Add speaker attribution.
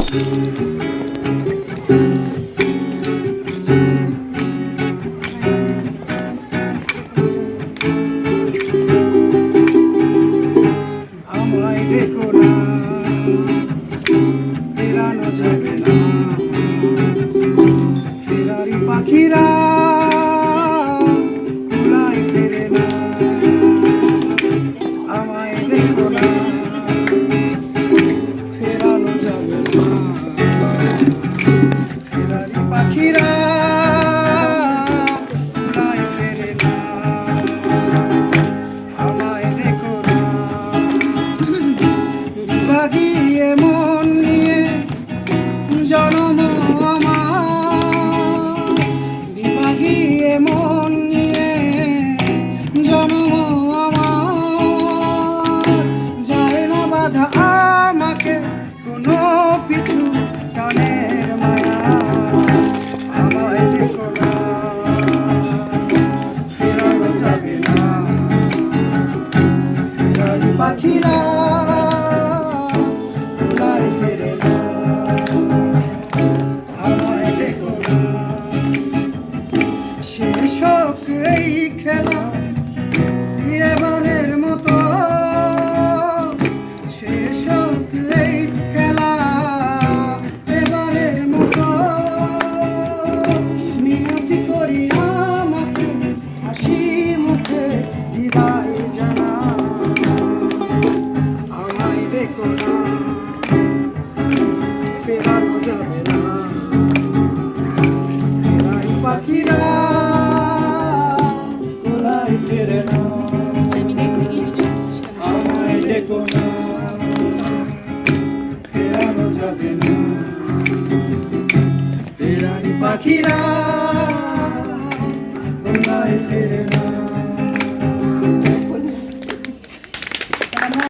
Speaker 1: আমায় দেখো না, ফেরানো যাবে না। ফেরারি পাখিরা কুলায় ফেরে না। আমায় দেখো না, ফেরানো যাবে না। ফেরারি পাখিরা কুলায় ফেরে না। আমায় দেখো না, বাগিয়ে মন নিয়ে জনম আমার, বিভাগিয়ে মন নিয়ে জনম আমার। যায় না বাধা আমাকে কোনো পিছু টানের মায়া। আমায় দেখো না, ফেরানো যাবে না। ফেরারি পাখিরা কুলায় ফেরে না। আমায় দেখো না, শেষ হোক এই খেলা এবারের মতো। শেষ হোক এই খেলা এবারের মতো। মিনতি করি আমাকে হাসি মুখে বিদায় জানা। আমায় দেখো না, ফেরানো যাবে না। ফেরারি পাখিরা কুলায় ফেরে না। আমায় দেখো না, ফেরানো যাবে না। ফেরারি পাখিরা কুলায় ফেরে না।